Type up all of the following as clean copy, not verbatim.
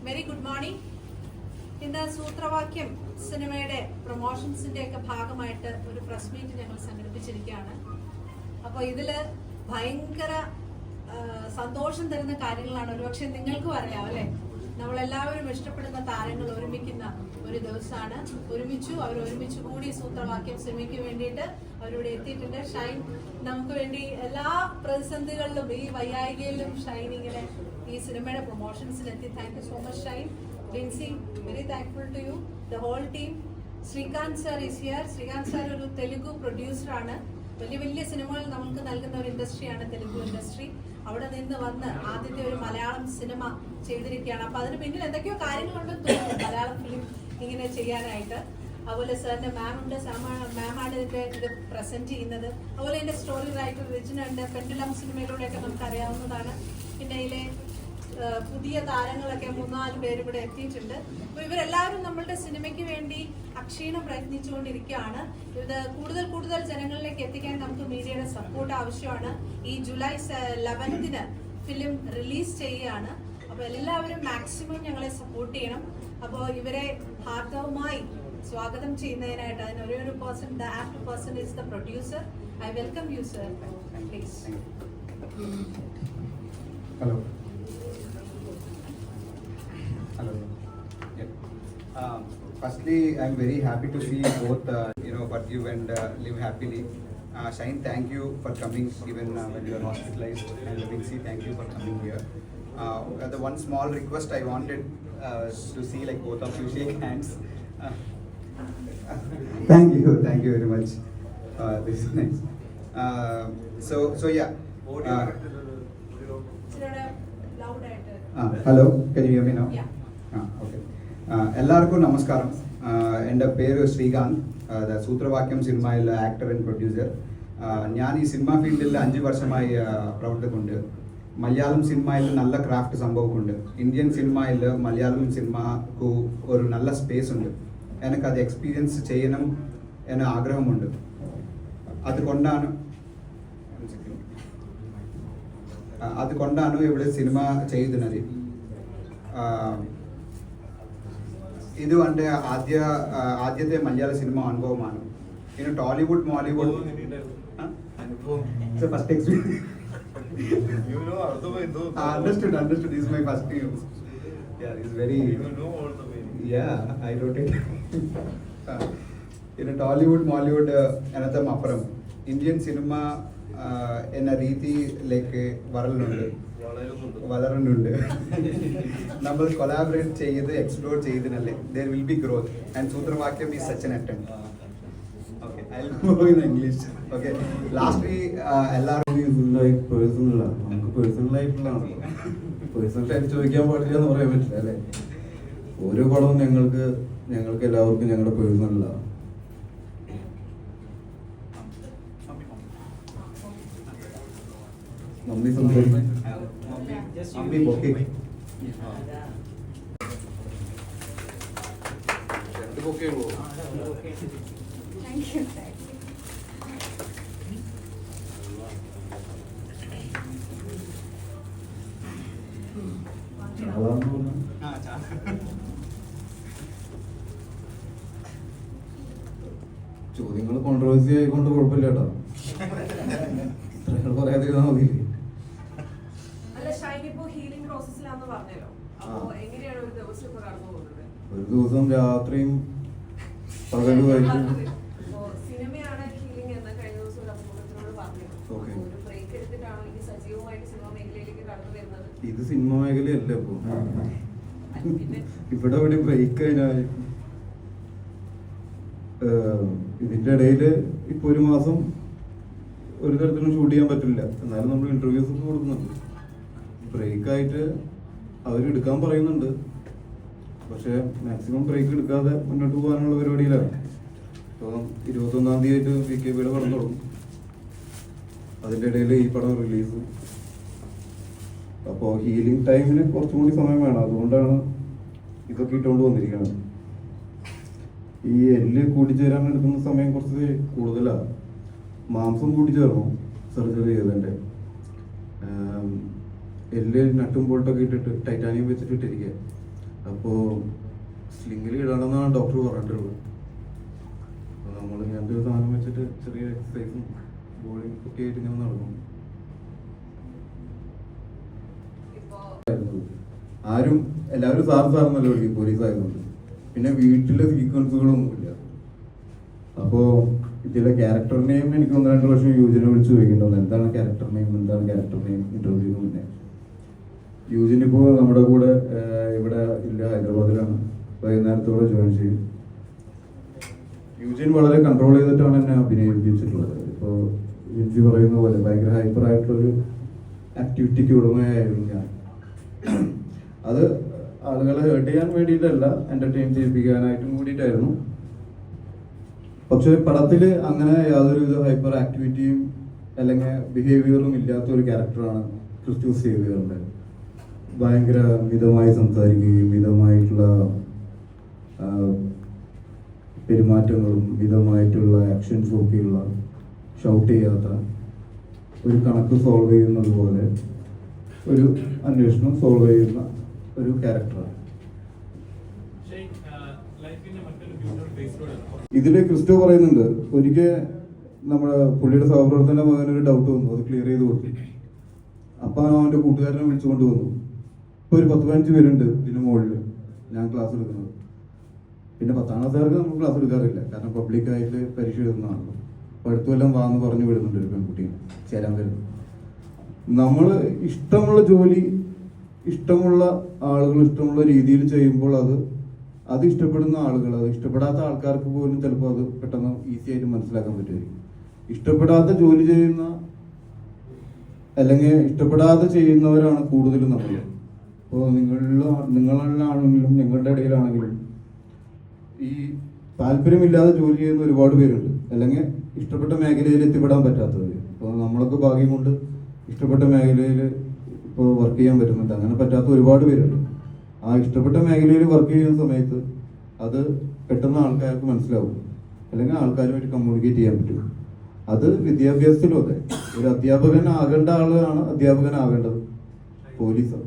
Very good morning. ഇന്ന് സൂത്രവാക്യം സിനിമയുടെ പ്രൊമോഷൻസിന്റെ ഒക്കെ ഭാഗമായിട്ട് ഒരു പ്രസ് മീറ്റ് ഞങ്ങൾ സംഘടിപ്പിച്ചിരിക്കുകയാണ്. അപ്പോൾ ഇതില് ഭയങ്കര സന്തോഷം തരുന്ന കാര്യങ്ങളാണ്. ഒരുപക്ഷെ നിങ്ങൾക്കും അറിയാം അല്ലെ, നമ്മളെല്ലാവരും ഇഷ്ടപ്പെടുന്ന താരങ്ങൾ ഒരുമിക്കുന്ന ഒരു ദിവസമാണ്. അവർ ഒരുമിച്ച് കൂടി സൂത്രവാക്യം സിനിമയ്ക്ക് വേണ്ടിയിട്ട് അവരിവിടെ എത്തിയിട്ടുണ്ട്. ഷൈൻ നമുക്ക് വേണ്ടി എല്ലാ പ്രതിസന്ധികളിലും ഈ വയ്യായികയിലും ഷൈൻ ഇങ്ങനെ ഈ സിനിമയുടെ പ്രൊമോഷൻസിലെത്തി. Thank you so much Shine. Lincy, very thankful to you, the whole team. Sreekanth sir is here. Sreekanth sir ഒരു തെലുഗു പ്രൊഡ്യൂസറാണ്. വലിയ വലിയ സിനിമകൾ നമുക്ക് നൽകുന്ന ഒരു ഇൻഡസ്ട്രിയാണ് തെലുഗു ഇൻഡസ്ട്രി. അവിടെ നിന്ന് വന്ന് ആദ്യത്തെ ഒരു മലയാളം സിനിമ ചെയ്തിരിക്കുകയാണ്. അപ്പൊ അതിന് പിന്നിൽ എന്തൊക്കെയോ കാര്യങ്ങളുണ്ടെന്ന് തോന്നുന്നു മലയാളം ഫിലിം ഇങ്ങനെ ചെയ്യാനായിട്ട്. അതുപോലെ സാറിന്റെ മാമുണ്ട്, മാമാണ് ഇത് പ്രസന്റ് ചെയ്യുന്നത്. അതുപോലെ എന്റെ സ്റ്റോറി റൈറ്റർ റിജിനുണ്ട്. പെൻഡുലം സിനിമയിലൂടെയൊക്കെ നമുക്ക് അറിയാവുന്നതാണ്. പിന്നെ ഇതിലെ പുതിയ താരങ്ങളൊക്കെ 3-4 പേര് ഇവിടെ എത്തിയിട്ടുണ്ട്. അപ്പൊ ഇവരെല്ലാവരും നമ്മളുടെ സിനിമയ്ക്ക് വേണ്ടി അക്ഷീണം പ്രയത്നിച്ചുകൊണ്ടിരിക്കുകയാണ്. ഇത് കൂടുതൽ ജനങ്ങളിലേക്ക് എത്തിക്കാൻ നമുക്ക് മീഡിയയുടെ സപ്പോർട്ട് ആവശ്യമാണ്. ഈ ജൂലൈ 11 ഫിലിം റിലീസ് ചെയ്യുകയാണ്. അപ്പൊ എല്ലാവരും മാക്സിമം ഞങ്ങളെ സപ്പോർട്ട് ചെയ്യണം. അപ്പോൾ ഇവരെ ഹാർദവമായി സ്വാഗതം ചെയ്യുന്നതിനായിട്ട് അതിന് ഒരു person, the act person is the producer. I welcome you sir, please. Hello. Firstly, I'm very happy to see both, Pardeep and Live Happily. Shine, thank you for coming even when you are hospitalized. And Vinci, thank you for coming here. The one small request I wanted to see, like both of you shake hands. Thank you very much. This is nice. So yeah. Hello, can you hear me now? Yeah. Okay. എല്ലാവർക്കും നമസ്കാരം. എൻ്റെ പേര് ശ്രീകാന്ത്, സൂത്രവാക്യം സിനിമയിൽ actor and producer. ഞാൻ ഈ cinema ഫീൽഡിൽ 5 വർഷമായി പ്രവർത്തിക്കുന്നുണ്ട്. മലയാളം സിനിമയിൽ നല്ല ക്രാഫ്റ്റ് സംഭവമുണ്ട്. ഇന്ത്യൻ സിനിമയിൽ മലയാളം സിനിമക്ക് ഒരു നല്ല സ്പേസ് ഉണ്ട്. എനിക്കത് എക്സ്പീരിയൻസ് ചെയ്യണം എന്ന ആഗ്രഹമുണ്ട്. അതുകൊണ്ടാണ് ഇവിടെ സിനിമ ചെയ്യുന്നത്. ഇത് എൻ്റെ ആദ്യത്തെ മലയാള സിനിമ അനുഭവമാണ്. ഇനി Tollywood, Mollywood first experience. Understood. This is my first time. Yeah, it's very. Yeah, I wrote it. In Tollywood, Mollywood, എന്നതും അപ്പുറം ഇന്ത്യൻ സിനിമ എന്ന രീതിയിലേക്ക് വളരുന്നുണ്ട്. നമ്മൾ കൊളാബറേറ്റ് ചെയ്ത് explore ചെയ്തതിനല്ലേ there will be growth, and സൂത്രവാക്യം is such an attempt. Okay, I'll go in English. Okay, lastly, എല്ലാവരും life പേഴ്സണലാണ്. നമുക്ക് പേഴ്സണൽ ലൈഫിലാണ്. പേഴ്സണലായിട്ട് ചോദിക്കാൻ പാടില്ല എന്ന് പറയാൻ പറ്റില്ല അല്ലേ. ഓരോ പടവും ഞങ്ങൾക്ക് എല്ലാവർക്കും ഞങ്ങളുടെ പേഴ്സണലാണ്. നന്ദി സംസാരിക്കും. ചോദ്യങ്ങൾ കോൺട്രവേഴ്സി ആയിക്കൊണ്ട് കുഴപ്പമില്ല കേട്ടോ. പറയാതിരുന്നാ മതി. ഒരു ദിവസം രാത്രിയും പകലുമായിട്ട് ഇത് സിനിമ മേഖലയല്ല. ഇപ്പൊ ഇവിടെ ബ്രേക്ക് കഴിഞ്ഞാൽ ഇതിന്റെ ഇടയില് ഇപ്പൊ 1 മാസം ഒരു തരത്തിലും ഷൂട്ട് ചെയ്യാൻ പറ്റില്ല. എന്നാലും നമ്മൾ ഇന്റർവ്യൂസ് ഒക്കെ കൊടുക്കുന്നുണ്ട്. ബ്രേക്കായിട്ട് അവരെടുക്കാൻ പറയുന്നുണ്ട്. പക്ഷെ മാക്സിമം ബ്രേക്ക് എടുക്കാതെ മുന്നോട്ട് പോകാനുള്ള പരിപാടിയിലാണ്. ഇപ്പം 21-ാം തീയതി ആയിട്ട് BKBയുടെ പടം തുടങ്ങും. അതിൻ്റെ ഇടയിൽ ഈ പടം റിലീസ്. അപ്പോൾ ഹീലിംഗ് ടൈമിന് കുറച്ചും കൂടി സമയം വേണം. അതുകൊണ്ടാണ് ഇതൊക്കെ ഇട്ടുകൊണ്ട് വന്നിരിക്കുന്നത്. ഈ എല്ല് കൂടിച്ചേരാൻ എടുക്കുന്ന സമയം കുറച്ച് കൂടുതലാണ്. മാംസം കൂടിച്ചേർന്നു സർജറി ചെയ്തതിൻ്റെ. എല്ല് നട്ടും ബോൾട്ടൊക്കെ ഇട്ടിട്ട് ടൈറ്റാനിയം വെച്ചിട്ട് ഇട്ടിരിക്കുക. അപ്പോൾ സ്ലിങ്ങിൽ ഇടണമെന്നാണ് ഡോക്ടർ പറഞ്ഞിട്ടുള്ളത്. അപ്പോൾ നമ്മൾ ഇങ്ങനത്തെ ഒരു സാധനം വെച്ചിട്ട് ചെറിയ എക്സസൈസും ബോഡി ഒക്കെ ആയിട്ട് ഇങ്ങനെ നടക്കും. ആരും എല്ലാവരും സാറെന്നല്ല വിളിക്കും പോലീസ് ആയതുകൊണ്ട്. പിന്നെ വീട്ടിലെ സീക്വൻസുകളൊന്നുമില്ല. അപ്പോൾ ഇതിലെ ക്യാരക്ടർ നെയിം എനിക്ക് 1-2 പ്രാവശ്യം യൂജിനെ വിളിച്ച് ചോദിക്കേണ്ടത് എന്താണ് ക്യാരക്ടർ നെയിം ഇന്റർവ്യൂവിന് മുന്നേ. യൂജിൻ ഇപ്പോൾ നമ്മുടെ കൂടെ ഇവിടെ ഇല്ല, ഹൈദരാബാദിലാണ്. വൈകുന്നേരത്തോടെ ജോയിൻ ചെയ്യും. യൂജിൻ വളരെ കൺട്രോൾ ചെയ്തിട്ടാണ് എന്നെ അഭിനയിപ്പിച്ചിട്ടുള്ളത്. ഇപ്പോൾ ജിൻസി പറയുന്ന പോലെ ഭയങ്കര ഹൈപ്പർ ആയിട്ടുള്ളൊരു ആക്ടിവിറ്റിക്ക് ഉടമയായിരുന്നു ഞാൻ. അത് ആളുകളെ ഹേർട്ട് ചെയ്യാൻ വേണ്ടിയിട്ടല്ല, എന്റർടൈൻ ചെയ്യിപ്പിക്കാനായിട്ടും കൂടിയിട്ടായിരുന്നു. പക്ഷെ പടത്തിൽ അങ്ങനെ യാതൊരുവിധ ഹൈപ്പർ ആക്ടിവിറ്റിയും അല്ലെങ്കിൽ ബിഹേവിയറും ഇല്ലാത്ത ഒരു ക്യാരക്ടറാണ് ക്രിസ്റ്റു സേവിയറിൻ്റെ. ഭയങ്കര മിതമായി സംസാരിക്കുകയും മിതമായിട്ടുള്ള പെരുമാറ്റങ്ങളും മിതമായിട്ടുള്ള ആക്ഷൻസും ഒക്കെയുള്ള, ഷൗട്ട് ചെയ്യാത്ത, ഒരു കണക്ക് സോൾവ് ചെയ്യുന്നത് പോലെ ഒരു അന്വേഷണം സോൾവ് ചെയ്യുന്ന ഒരു ക്യാരക്ടറാണ്. ഇതില് ക്രിസ്റ്റോ പറയുന്നുണ്ട്, ഒരിക്കൽ നമ്മുടെ പുള്ളിയുടെ സഹപ്രവർത്തന മകനൊരു ഡൗട്ട് വന്നു, അത് ക്ലിയർ ചെയ്ത് കൊടുത്തു. അപ്പൊ അവന്റെ കൂട്ടുകാരനെ വിളിച്ചുകൊണ്ട് വന്നു. ഇപ്പൊ ഒരു 10-15 പേരുണ്ട് ഇതിന് മുകളിൽ ഞാൻ ക്ലാസ് എടുക്കുന്നത്. പിന്നെ 10ാം ക്ലാസ്സുകാർക്ക് നമ്മൾ ക്ലാസ് എടുക്കാറില്ല, കാരണം പബ്ലിക്കായിട്ട് പരീക്ഷ എഴുതുന്നതാണല്ലോ. അപ്പൊ അടുത്തുമെല്ലാം വാന്ന് പറഞ്ഞു വിടുന്നുണ്ട് ഒരു പെൺകുട്ടിയെ ചേരാൻ വരുന്നു. നമ്മൾ ഇഷ്ടമുള്ള ജോലി ഇഷ്ടമുള്ള ആളുകൾ ഇഷ്ടമുള്ള രീതിയിൽ ചെയ്യുമ്പോൾ അത് ഇഷ്ടപ്പെടുന്ന ആളുകൾ, അത് ഇഷ്ടപ്പെടാത്ത ആൾക്കാർക്ക് പോലും ചിലപ്പോൾ അത് പെട്ടെന്ന് ഈസി ആയിട്ട് മനസ്സിലാക്കാൻ പറ്റുമായിരിക്കും. ഇഷ്ടപ്പെടാത്ത ജോലി ചെയ്യുന്ന അല്ലെങ്കിൽ ഇഷ്ടപ്പെടാതെ ചെയ്യുന്നവരാണ് കൂടുതലും നമ്മൾ. ഇപ്പോൾ നിങ്ങളിലാണെങ്കിലും നിങ്ങളുടെ ഇടയിലാണെങ്കിലും ഈ താല്പര്യമില്ലാതെ ജോലി ചെയ്യുന്ന ഒരുപാട് പേരുണ്ട്, അല്ലെങ്കിൽ ഇഷ്ടപ്പെട്ട മേഖലയിൽ എത്തിപ്പെടാൻ പറ്റാത്തവർ. ഇപ്പോൾ നമ്മളൊക്കെ ഭാഗ്യം കൊണ്ട് ഇഷ്ടപ്പെട്ട മേഖലയിൽ ഇപ്പോൾ വർക്ക് ചെയ്യാൻ പറ്റുന്നുണ്ട്. അങ്ങനെ പറ്റാത്ത ഒരുപാട് പേരുണ്ട്. ആ ഇഷ്ടപ്പെട്ട മേഖലയിൽ വർക്ക് ചെയ്യുന്ന സമയത്ത് അത് പെട്ടെന്ന് ആൾക്കാർക്ക് മനസ്സിലാവും, അല്ലെങ്കിൽ ആൾക്കാരുമായിട്ട് കമ്മ്യൂണിക്കേറ്റ് ചെയ്യാൻ പറ്റും. അത് വിദ്യാഭ്യാസത്തിലും അതെ. ഒരു അധ്യാപകൻ ആകേണ്ട ആളാണ് അധ്യാപകനാകേണ്ടത്, പോലീസ്.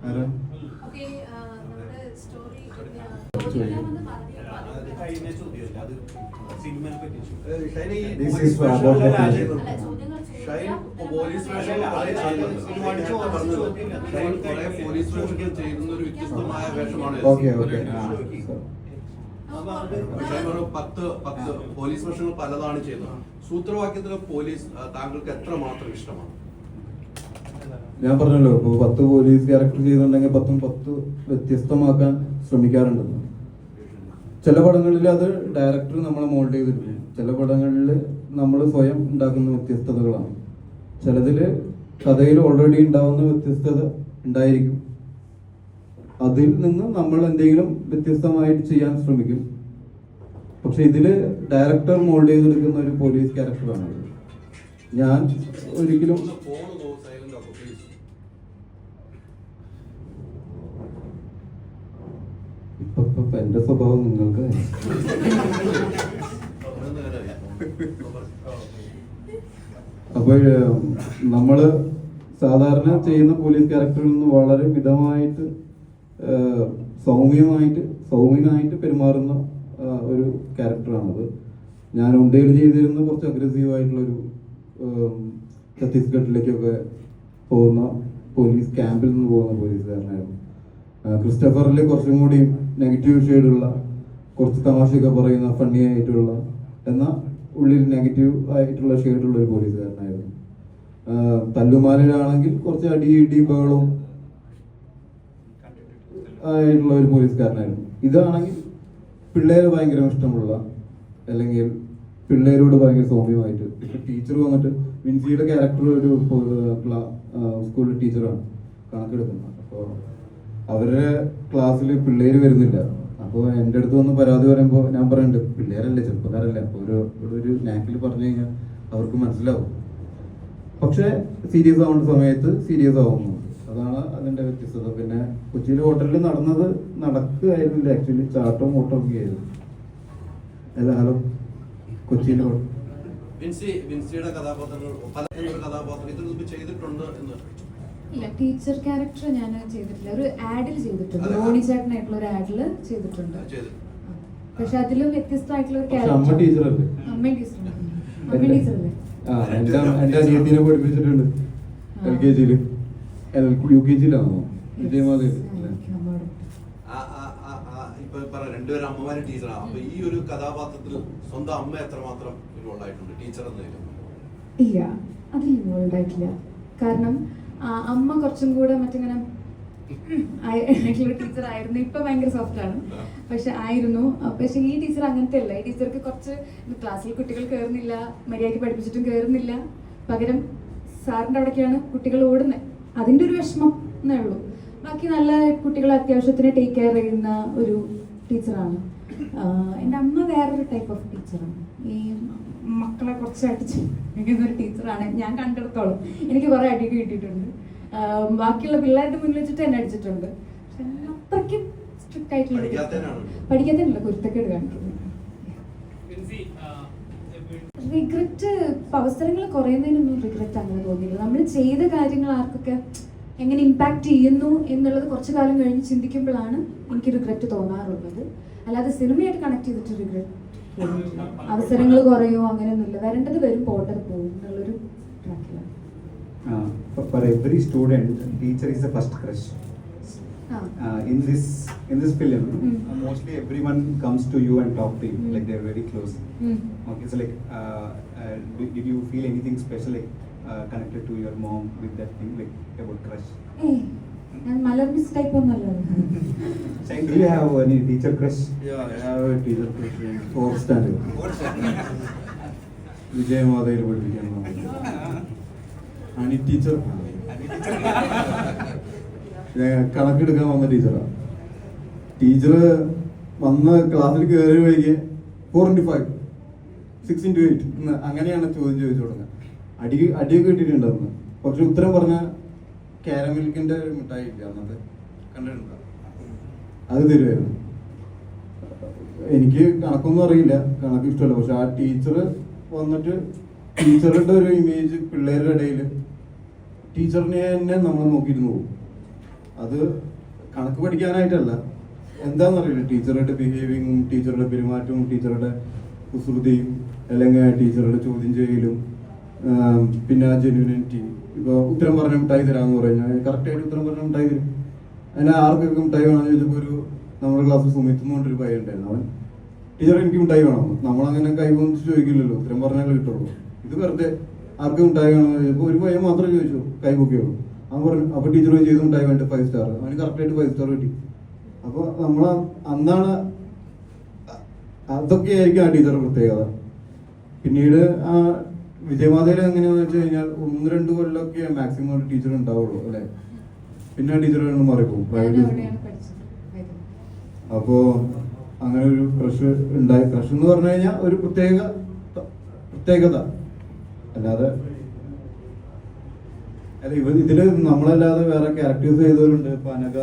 ആരാ പോലീസ് വേഷങ്ങൾ പലതാണ് ചെയ്യുന്നത്. സൂത്രവാക്യത്തിലെ പോലീസ് താങ്കൾക്ക് എത്രമാത്രം ഇഷ്ടമാണ്? ഞാൻ പറഞ്ഞല്ലോ, ഇപ്പോൾ 10 പോലീസ് ക്യാരക്ടർ ചെയ്യുന്നുണ്ടെങ്കിൽ 10 വ്യത്യസ്തമാക്കാൻ ശ്രമിക്കാറുണ്ടെന്ന്. ചില പടങ്ങളിൽ അത് ഡയറക്ടർ നമ്മളെ മോൾഡ് ചെയ്തിട്ടുണ്ട്, ചില പടങ്ങളിൽ നമ്മൾ സ്വയം ഉണ്ടാക്കുന്ന വ്യത്യസ്തതകളാണ്. ചിലതിൽ കഥയിൽ ഓൾറെഡി ഉണ്ടാവുന്ന വ്യത്യസ്തത ഉണ്ടായിരിക്കും, അതിൽ നിന്ന് നമ്മൾ എന്തെങ്കിലും വ്യത്യസ്തമായിട്ട് ചെയ്യാൻ ശ്രമിക്കും. പക്ഷെ ഇതില് ഡയറക്ടർ മോൾഡ് ചെയ്തെടുക്കുന്ന ഒരു പോലീസ് ക്യാരക്ടറാണ്. ഞാൻ ഒരിക്കലും ഇപ്പൊ എന്റെ സ്വഭാവം നിങ്ങൾക്ക് അപ്പോൾ നമ്മള് സാധാരണ ചെയ്യുന്ന പോലീസ് ക്യാരക്ടറിൽ നിന്ന് വളരെ മിതമായിട്ട് സൗമ്യനായിട്ട് പെരുമാറുന്ന ഒരു ക്യാരക്ടറാണത്. ഞാൻ ഉണ്ടയിൽ ചെയ്തിരുന്ന കുറച്ച് അഗ്രസീവായിട്ടുള്ളൊരു ഛത്തീസ്ഗഡിലേക്കൊക്കെ പോകുന്ന പോലീസ് ക്യാമ്പിൽ നിന്ന് പോകുന്ന പോലീസുകാരനായിരുന്നു. ക്രിസ്റ്റഫറിൽ കുറച്ചും കൂടി നെഗറ്റീവ് ഷെയ്ഡുള്ള, കുറച്ച് തമാശയൊക്കെ പറയുന്ന, ഫണ്ണി ആയിട്ടുള്ള, എന്നാൽ ഉള്ളിൽ നെഗറ്റീവ് ആയിട്ടുള്ള ഷെയ്ഡുള്ള ഒരു പോലീസുകാരനായിരുന്നു. തല്ലുമാലിലാണെങ്കിൽ കുറച്ച് ഇടി ബഹളവും ആയിട്ടുള്ള ഒരു പോലീസുകാരനായിരുന്നു. ഇതാണെങ്കിൽ പിള്ളേരെ ഭയങ്കര ഇഷ്ടമുള്ള, അല്ലെങ്കിൽ പിള്ളേരോട് ഭയങ്കര സൗമ്യമായിട്ട്. ഇപ്പൊ ടീച്ചർ വന്നിട്ട് വിൻസിയുടെ ക്യാരക്ടർ ഒരു സ്കൂളിൽ ടീച്ചറാണ് കണക്കെടുക്കുന്നത്. അപ്പോൾ അവരുടെ ക്ലാസ്സിൽ പിള്ളേര് വരുന്നില്ല. അപ്പോൾ എൻ്റെ അടുത്ത് വന്ന് പരാതി പറയുമ്പോൾ ഞാൻ പറയുന്നുണ്ട്, പിള്ളേരല്ലേ, ചെറുപ്പക്കാരല്ലേ, അപ്പോൾ ഒരു നാക്കിൽ പറഞ്ഞു കഴിഞ്ഞാൽ അവർക്ക് മനസ്സിലാവും. പക്ഷെ സീരിയസ് ആവേണ്ട സമയത്ത് സീരിയസ് ആവുന്നു. അതാണ് അതിന്റെ വ്യത്യസ്തത. പിന്നെ കൊച്ചിയിലെ ഹോട്ടലിൽ നടക്കുകയായിരുന്നില്ല, ആക്ച്വലി ചാട്ടവും ഓട്ടവും ഒക്കെ ആയിരുന്നു. അല്ല, ഹലോ, കൊച്ചിയിലെ വിൻസിയുടെ കഥാപാത്രങ്ങൾ പല കഥാപാത്രം ഇതിനു മുമ്പ് ചെയ്തിട്ടുണ്ട് എന്ന് ഇല്ല, ടീച്ചർ ക്യാരക്ടർ ഞാൻ ചെയ്തിട്ടില്ല. ഒരു ആഡിൽ ചെയ്തിട്ടുണ്ട്, അതെ. റോണി ചേട്ടനായിട്ടുള്ള ഒരു ആഡിൽ ചെയ്തിട്ടുണ്ട്. ചെയ്തു. പക്ഷെ അതിലും വ്യത്യസ്തമായിട്ടുള്ള ഒരു പക്ഷെ അമ്മ ടീച്ചറല്ലേ? അമ്മ ടീച്ചറല്ലേ? അമ്മ ടീച്ചറല്ലേ? എന്റെ അനിയത്തിനെ പഠിപ്പിച്ചിട്ടുണ്ട് LKG-ല്, UKG-ലാണോ വിജയമാതിരി. ഇപ്പൊ പറ രണ്ടുപേരും അമ്മമാരും ടീച്ചറാണ്. അപ്പൊ ഈ ഒരു കഥാപാത്രത്തിൽ സ്വന്തം അമ്മ എത്രമാത്രം ഇൻവോൾവ് ആയിട്ടുണ്ട് ടീച്ചർ എന്നതിലും? ഇല്ല, അതിൽ ഇൻവോൾവ് ആയിട്ടില്ല. കാരണം അമ്മ കുറച്ചും കൂടെ മറ്റിങ്ങനെ ടീച്ചർ ആയിരുന്നു. ഇപ്പൊ ഭയങ്കര സോഫ്റ്റ് ആണ്, പക്ഷെ ആയിരുന്നു. പക്ഷെ ഈ ടീച്ചർ അങ്ങനത്തെ അല്ല. ഈ ടീച്ചർക്ക് കുറച്ച് ക്ലാസ്സിൽ കുട്ടികൾ കയറുന്നില്ല, മര്യാദയ്ക്ക് പഠിപ്പിച്ചിട്ടും കയറുന്നില്ല. പകരം സാറിന്റെ അവിടേക്കാണ് കുട്ടികൾ ഓടുന്നത്. അതിന്റെ ഒരു വിഷമം എന്നേ ഉള്ളൂ. ബാക്കി നല്ല കുട്ടികളെ അത്യാവശ്യത്തിന് ടേക്ക് കെയർ ചെയ്യുന്ന ഒരു ടീച്ചറാണ്. എൻ്റെ അമ്മ വേറൊരു ടൈപ്പ് ഓഫ് ടീച്ചറാണ്. ഈ മക്കളെ കുറച്ച് അടിച്ച് ഒരു ടീച്ചറാണ് ഞാൻ കണ്ടെടുത്തോളം. എനിക്ക് കുറെ അടിയൊക്കെ കിട്ടിയിട്ടുണ്ട്. ബാക്കിയുള്ള പിള്ളേരുടെ മുന്നിൽ വെച്ചിട്ട് എന്നെ അടിച്ചിട്ടുണ്ട്. പക്ഷെ അത്രയ്ക്കും സ്ട്രിക്റ്റ് ആയിട്ടുള്ള പഠിക്കാത്തല്ല കുരുത്തക്കേട് കാണിക്കുന്നത്. റിഗ്രറ്റ് അവസരങ്ങൾ കുറയുന്നതിനൊന്നും റിഗ്രറ്റ് അങ്ങനെ തോന്നിയില്ല. നമ്മൾ ചെയ്ത കാര്യങ്ങൾ ആർക്കൊക്കെ എങ്ങനെ ഇമ്പാക്ട് ചെയ്യുന്നു എന്നുള്ളത് കുറച്ചു കാലം കഴിഞ്ഞ് ചിന്തിക്കുമ്പോഴാണ് എനിക്ക് റിഗ്രറ്റ് തോന്നാറുള്ളത്. അല്ലാതെ സിനിമയായിട്ട് കണക്ട് ചെയ്തിട്ട് റിഗ്രറ്റ് അവസരങ്ങൾ കുറയോ അങ്ങനെയൊന്നുമില്ല. വരേണ്ടത് വരും, പോട്ടത് പോകും എന്നുള്ളൊരു ട്രാക്കിലാണ്. For every student, teacher is the first crush. In this film, mostly everyone comes to you and talk to you, like they're very close. Okay, so like, did you feel anything special, like connected to your mom with that thing, like about crush? ഞാൻ മലർമിസ് type ഒന്നല്ലോ. Do you have any teacher crush? Yeah, I have a teacher crush in 4th standard. വിജയമാതയിൽ പഠിപ്പിക്കാൻ അനി teacher കണക്കെടുക്കാൻ വന്ന ടീച്ചറാണ്. Teacher വന്ന ക്ലാസ്സിൽ കയറി വൈകി 4x5 6x8 അങ്ങനെയാണ് ചോദ്യം ചോദിച്ചു തുടങ്ങുക. അടിയൊക്കെ കിട്ടിയിട്ടുണ്ടെന്ന്. പക്ഷെ ഉത്തരം പറഞ്ഞ കാരമിൽക്കിന്റെ ഒരു മിഠായി ഇല്ല അന്നത്തെ, കണ്ടിട്ടുണ്ടോ? അത് തരുമായിരുന്നു. എനിക്ക് കണക്കൊന്നും അറിയില്ല, കണക്ക് ഇഷ്ടമല്ല. പക്ഷെ ആ ടീച്ചർ വന്നിട്ട് ടീച്ചറുടെ ഒരു ഇമേജ് പിള്ളേരുടെ ഇടയിൽ ടീച്ചറിനെ തന്നെ നമ്മൾ നോക്കിയിരുന്നു പോകും. അത് കണക്ക് പഠിക്കാനായിട്ടല്ല, എന്താണെന്നറിയില്ല. ടീച്ചറുടെ ബിഹേവിങ്ങും ടീച്ചറുടെ പെരുമാറ്റവും ടീച്ചറുടെ കുസൃതിയും അല്ലെങ്കിൽ ടീച്ചറുടെ ചോദ്യം ചെയ്യലും പിന്നെ ആ ജെന്യൂനിറ്റി. ഇപ്പോൾ ഉത്തരം പറഞ്ഞ മിഠായി തരാമെന്ന് പറഞ്ഞാൽ കറക്റ്റായിട്ട് ഉത്തരം പറഞ്ഞ മിഠായി തരും. അതിന് ആർക്കൊക്കെ മിഠായി വേണമെന്ന് ചോദിച്ചപ്പോൾ ഒരു നമ്മുടെ ക്ലാസ്സിൽ സുമിത്തുന്നുകൊണ്ടൊരു പയ്യൻ ഉണ്ടായിരുന്നു. അവൻ ടീച്ചർ എനിക്ക് മിഠായി വേണം, നമ്മളങ്ങനെ കൈ വന്നിട്ട് ചോദിക്കില്ലല്ലോ, ഉത്തരം പറഞ്ഞാലേ കിട്ടുള്ളൂ. ഇത് വെറുതെ ആർക്ക് മിഠായി വേണമെന്ന് ചോദിച്ചപ്പോൾ ഒരു പയ്യൻ മാത്രമേ ചോദിച്ചു, കൈ പൊക്കിയുള്ളൂ. അവൻ പറഞ്ഞു. അപ്പോൾ ടീച്ചർ ചെയ്ത് മിഠായി വേണ്ട 5 സ്റ്റാർ. അവന് കറക്റ്റായിട്ട് 5 സ്റ്റാർ കിട്ടി. അപ്പോൾ നമ്മൾ അന്നാണ്, അതൊക്കെയായിരിക്കും ആ ടീച്ചറുടെ പ്രത്യേകത. പിന്നീട് ആ വിജയമാതയിൽ എങ്ങനെയാണെന്ന് വെച്ച് കഴിഞ്ഞാൽ 1-2 കൊല്ലമൊക്കെ മാക്സിമം ഒരു ടീച്ചർ ഉണ്ടാവുള്ളൂ അല്ലേ. പിന്നെ ആ ടീച്ചർ മാറിപ്പോകും പ്രൈവറ്റ്. അപ്പോൾ അങ്ങനെ ഒരു ക്രഷ് ഉണ്ടായി. ക്രഷ് എന്ന് പറഞ്ഞു കഴിഞ്ഞാൽ ഒരു പ്രത്യേകത അല്ലാതെ അല്ല. ഇതില് നമ്മളല്ലാതെ വേറെ ക്യാരക്ടേഴ്സ് ചെയ്തവരുണ്ട്. ഇപ്പൊ അനഘ.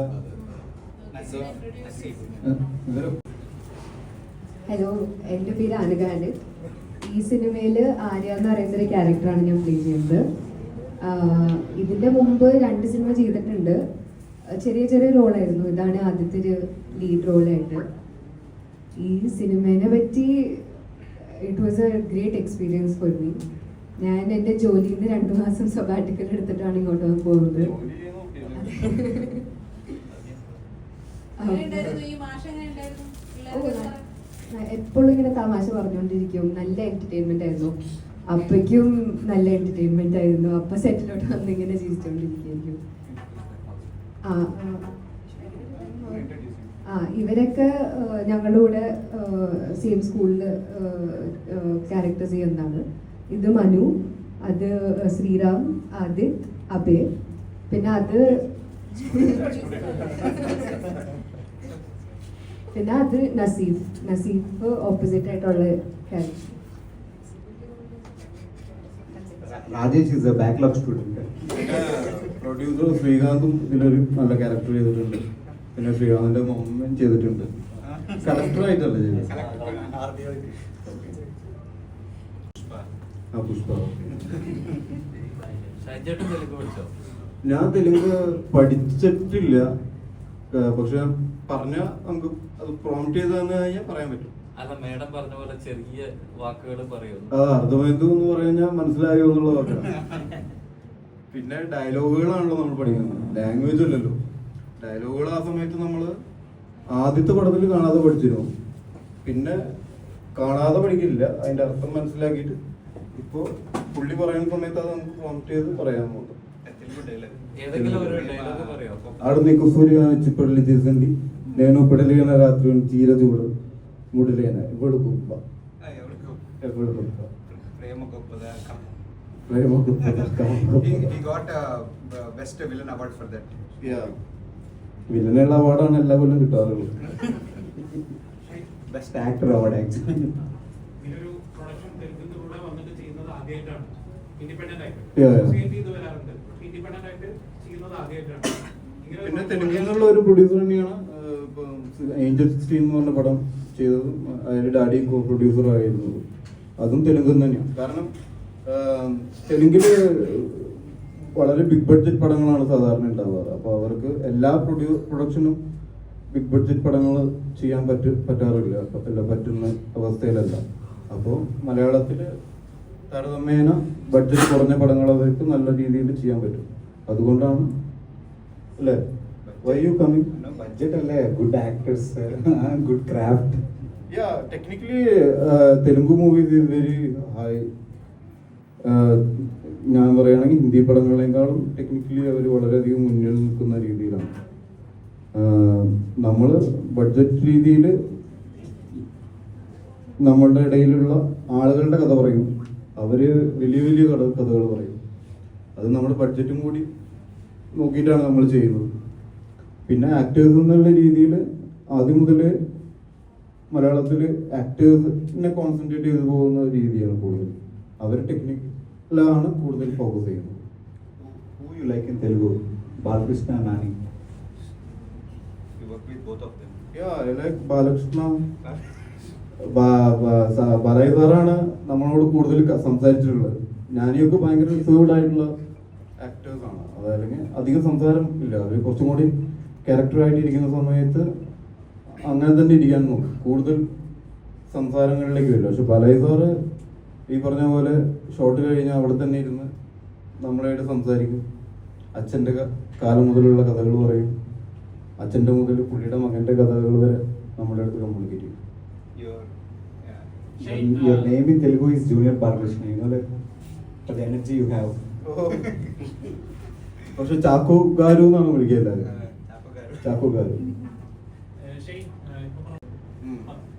ഹലോ, എൻ്റെ പേര് അനഘാണ്. ഈ സിനിമയിൽ ആര്യ എന്ന് പറയുന്ന ഒരു ക്യാരക്ടറാണ് ഞാൻ പ്ലേ ചെയ്യുന്നത്. ഇതിൻ്റെ മുമ്പ് 2 സിനിമ ചെയ്തിട്ടുണ്ട്. ചെറിയ ചെറിയ റോളായിരുന്നു. ഇതാണ് ആദ്യത്തെ ഒരു ലീഡ് റോളായിട്ട്. ഈ സിനിമേനെ പറ്റി it was A great experience for me. ഞാൻ എൻ്റെ ജോലിയിൽ നിന്ന് 2 മാസം സബാറ്റിക്കൽ എടുത്തിട്ടാണ് ഇങ്ങോട്ട് പോകുന്നത്. എപ്പോഴും ഇങ്ങനെ തമാശ പറഞ്ഞുകൊണ്ടിരിക്കും. നല്ല എന്റർടൈൻമെന്റ് ആയിരുന്നു. അപ്പയ്ക്കും നല്ല എന്റർടൈൻമെന്റ് ആയിരുന്നു. അപ്പ സെറ്റിലോട്ട് വന്ന് ഇങ്ങനെ ചിരിച്ചുകൊണ്ടിരിക്കും. ഇവരൊക്കെ ഞങ്ങളുടെ കൂടെ സെയിം സ്കൂളിൽ ക്യാരക്ടേഴ്സ് ചെയ്യുന്നതാണ്. ഇത് മനു, അത് ശ്രീറാം, ആദിത്, അബേ, പിന്നെ അത് നസീഫ് ഓപ്പോസിറ്റ് ആയിട്ടുള്ള character. Rajesh is a backlog student. Producer ശ്രീകാന്തും ഇതിലൊരു നല്ല ക്യാരക്ടർ ചെയ്തിട്ടുണ്ട്. പിന്നെ ശ്രീകാന്തിന്റെ മമ്മൻ ചെയ്തിട്ടുണ്ട്. കലക്ടറായിട്ടല്ലേ ചെയ്തത്? പുഷ്പ. ഞാൻ തെലുങ്ക് പഠിച്ചിട്ടില്ല, പക്ഷെ പറഞ്ഞ നമുക്ക് അത് പ്രോംപ്റ്റ് ചെയ്ത് തന്നു കഴിഞ്ഞാൽ പറയാൻ പറ്റും. അല്ല, മേഡം പറഞ്ഞ പോലെ ചെറിയ വാക്കുകൾ പറയുന്നു. അത് അർത്ഥമേന്തു എന്ന് പറഞ്ഞാൽ മനസ്സിലായോ എന്നുള്ള വാക്കാണ്. പിന്നെ ഡയലോഗുകളാണല്ലോ നമ്മൾ പഠിക്കുന്നത്, ലാംഗ്വേജ് അല്ലല്ലോ. ഡയലോഗുകൾ ആ സമയത്ത് നമ്മൾ ആദ്യത്തെ പടത്തിൽ കാണാതെ പഠിച്ചിരുന്നു, പിന്നെ കാണാതെ പഠിക്കില്ല, അതിന്റെ അർത്ഥം മനസ്സിലാക്കിയിട്ട് ഇപ്പോ പുള്ളി പറയുന്ന സമയത്ത് അത് നമുക്ക് പ്രോംപ്റ്റ് ചെയ്ത് പറയാൻ പോകും. ఏదైనా ఒక డైలాగ్ പറയോ? ఆడు నీకు సూర్యుగా వచ్చి పెళ్లి చేసింది, నేను పెడలిగిన రాత్రి చీర చూడు ముడిలేన ఎవడు గొప్ప ఎవడు గొప్ప ప్రేమ గొప్పదా ప్రేమ గొప్ప. He got best villain award for that. വില്ലനുള്ള അവാർഡാണ് എല്ലാ കൊല്ലം കിട്ടാറുള്ളത്. Best actor award actually. ഇതൊരു പ്രൊഡക്ഷൻ തെലുങ്കിലൂടെ വന്നിട്ട് ചെയ്യുന്നത് ആദ്യമായിട്ടാണ്. ഇൻഡിപെൻഡന്റ് ആയിട്ട് Yeah. അസോസിയേറ്റ് ചെയ്ത് വരാറുണ്ട്. ഇൻഡിപെൻഡന്റ് ആയിട്ട് ചെയ്യുന്നത് ആദ്യമായിട്ടാണ്. പിന്നെ തെലുങ്കിൽ നിന്നുള്ള ഒരു പ്രൊഡ്യൂസർ തന്നെയാണ് ഏഞ്ചൽ 16 എന്ന് പറഞ്ഞ പടം ചെയ്തത്. അതിന്റെ ഡാഡി കോ പ്രൊഡ്യൂസർ ആയിരുന്നു. അതും തെലുങ്കിൽ തന്നെയാണ്. കാരണം തെലുങ്കില് വളരെ ബിഗ് ബഡ്ജറ്റ് പടങ്ങളാണ് സാധാരണ ഉണ്ടാവാറ്. അപ്പോൾ അവർക്ക് എല്ലാ പ്രൊഡക്ഷനും ബിഗ് ബഡ്ജറ്റ് പടങ്ങൾ ചെയ്യാൻ പറ്റാറില്ല, പറ്റുന്ന അവസ്ഥയിലല്ല. അപ്പോൾ മലയാളത്തിൽ താരതമ്യേന ബഡ്ജറ്റ് കുറഞ്ഞ പടങ്ങൾ അവർക്ക് നല്ല രീതിയിൽ ചെയ്യാൻ പറ്റും. അതുകൊണ്ടാണ് അല്ലേ വൈ യു കമ്മിങ്. ബഡ്ജറ്റ് അല്ലേ, good actors, good craft. Technically Telugu movies is very high. ഞാൻ പറയുകയാണെങ്കിൽ ഹിന്ദി പടങ്ങളെക്കാളും ടെക്നിക്കലി അവർ വളരെയധികം മുന്നിൽ നിൽക്കുന്ന രീതിയിലാണ്. നമ്മൾ ബഡ്ജറ്റ് രീതിയിൽ നമ്മളുടെ ഇടയിലുള്ള ആളുകളുടെ കഥ പറയും, അവര് വലിയ വലിയ കഥകൾ പറയും. അത് നമ്മുടെ ബഡ്ജറ്റും കൂടി നോക്കിയിട്ടാണ് നമ്മൾ ചെയ്യുന്നത്. പിന്നെ ആക്ടേഴ്സ് എന്നുള്ള രീതിയിൽ ആദ്യം മുതൽ മലയാളത്തിൽ ആക്ടേഴ്സിനെ കോൺസെൻട്രേറ്റ് ചെയ്ത് പോകുന്ന രീതിയാണ് കൂടുതൽ. അവർ ടെക്നിക്കലാണ് കൂടുതൽ ഫോക്കസ് ചെയ്യുന്നത്. Who you like in Telugu? Balkrishna, Nani. You work with both of them. I like Balakrishna. ബാലായി സാറാണ് നമ്മളോട് കൂടുതൽ സംസാരിച്ചിട്ടുള്ളത്. ഞാനിയൊക്കെ ഭയങ്കര റിസേർവ്ഡ് ആയിട്ടുള്ള ആക്ടേഴ്സ് ആണ്. അതല്ലെങ്കിൽ അധികം സംസാരം ഇല്ല. അവർ കുറച്ചും കൂടി ക്യാരക്ടറായിട്ട് ഇരിക്കുന്ന സമയത്ത് അങ്ങനെ തന്നെ ഇരിക്കാൻ നോക്കും, കൂടുതൽ സംസാരങ്ങളിലേക്ക് വരില്ല. പക്ഷെ ബാലായി സാറ് ഈ പറഞ്ഞ പോലെ ഷോട്ട് കഴിഞ്ഞാൽ അവിടെ തന്നെ ഇരുന്ന് നമ്മളായിട്ട് സംസാരിക്കും. അച്ഛൻ്റെ കാലം മുതലുള്ള കഥകൾ പറയും. അച്ഛൻ്റെ മുതൽ പുള്ളിയുടെ മകൻ്റെ കഥകൾ വരെ നമ്മുടെ അടുത്ത് കമ്മ്യൂണിക്കേറ്റ് ചെയ്യും. Your name in Telugu is Junior Balkrishna. You know that for the energy you have. പക്ഷെ ചാക്കോ ഗാരു എന്നാണ് വിളിക്കുക എല്ലാവരും. ചാക്കോ ഗാരു.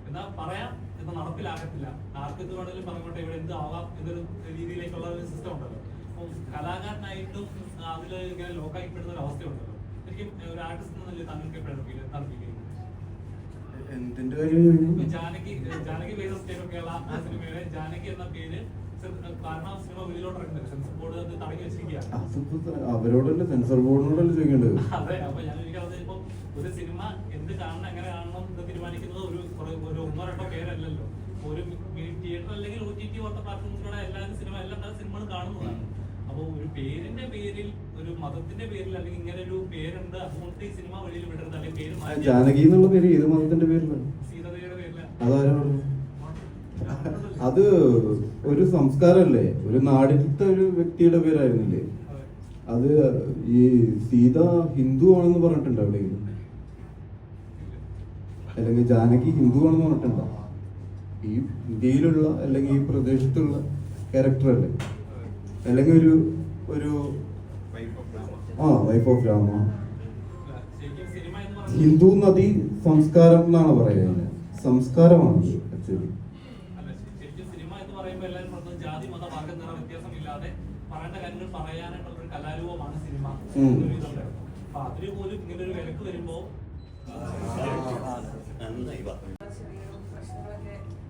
എന്നാ പറയാം, ഇത് നടപ്പിലാകത്തില്ല. ആർക്ക് ഇത് വേണമെങ്കിലും പറഞ്ഞോട്ടെ, ഇവിടെ എന്ത് ആവാം എന്നൊരു രീതിയിലേക്കുള്ള ഒരു സിസ്റ്റം ഉണ്ടല്ലോ. അപ്പം കലാകാരനായിട്ടും അതിൽ ഇങ്ങനെ ലോക്കായിപ്പെടുന്ന ഒരു അവസ്ഥയുണ്ടല്ലോ. ശരിക്കും ഒരു ആർട്ടിസ്റ്റ് എന്നല്ലേ താങ്കൾക്ക് എപ്പോഴാണ് താല്പര്യം? എന്തിന്റെ കാര്യം? ജാനകി വേദ സ്റ്റേറ്റൊക്കെയുള്ള ആ സിനിമയിലെ ജാനകി എന്ന പേര് കാരണം സിനിമ വെളിയിലോട്ട് ഇറങ്ങുന്നില്ല, സെൻസർ ബോർഡ് അത് തടഞ്ഞു വെച്ചിരിക്കുകയാണ്. അവരോടല്ലേ, സെൻസർ ബോർഡിനോടല്ലേ ചോദിക്കേണ്ടത്? അതെ, അപ്പൊ ഞാൻ എനിക്കത് ഇപ്പം ഒരു സിനിമ എന്ത് കാണണം എങ്ങനെ കാണണം എന്ന് തീരുമാനിക്കുന്നത് ഒരു ഒന്നോ രണ്ടോ പേരല്ലല്ലോ. ഒരു തിയേറ്റർ അല്ലെങ്കിൽ OTT പോലത്തെ പ്ലാറ്റ്ഫോംസിലൂടെ എല്ലാ സിനിമകളും കാണുന്നതാണ്. അപ്പോൾ ഒരു പേരിന്റെ പേരിൽ, ഒരു മതത്തിന്റെ പേരിൽ അല്ലെങ്കിൽ ഇങ്ങനെ ഒരു പേരുണ്ട് അതുകൊണ്ട് ഈ സിനിമ വെളിയിൽ വിടരുത്, അല്ലെങ്കിൽ പേര് ജാനകി എന്നുള്ള പേര് ഏത് മതത്തിന്റെ പേരിലാണ്? സീതയുടെ പേരില്ല. അതാരാ പറഞ്ഞു? അത് ഒരു സംസ്കാരമല്ലേ, ഒരു നാടിലത്തെ ഒരു വ്യക്തിയുടെ പേരായിരുന്നില്ലേ അത്. ഈ സീത ഹിന്ദു ആണെന്ന് പറഞ്ഞിട്ടുണ്ടോ എവിടെയെങ്കിലും? അല്ലെങ്കിൽ ജാനകി ഹിന്ദു ആണെന്ന് പറഞ്ഞിട്ടുണ്ടോ? ഈ ഇന്ത്യയിലുള്ള അല്ലെങ്കിൽ ഈ പ്രദേശത്തുള്ള ക്യാരക്ടർ അല്ലേ, അല്ലെങ്കിൽ ഒരു വൈഫ് ഓഫ് രാമ. ഹിന്ദു നദി സംസ്കാരം എന്നാണ് പറയുന്നത്, സംസ്കാരമാണ് ആക്ച്വലി. ജാതി മത വർഗ നിറ വ്യത്യാസമില്ലാതെ പറയേണ്ട കാര്യങ്ങൾ പറയാനായിട്ടുള്ള ഒരു കലാരൂപമാണ് സിനിമ. അപ്പൊ അതിന് പോലും ഇങ്ങനെ ഒരു വിലക്ക് വരുമ്പോ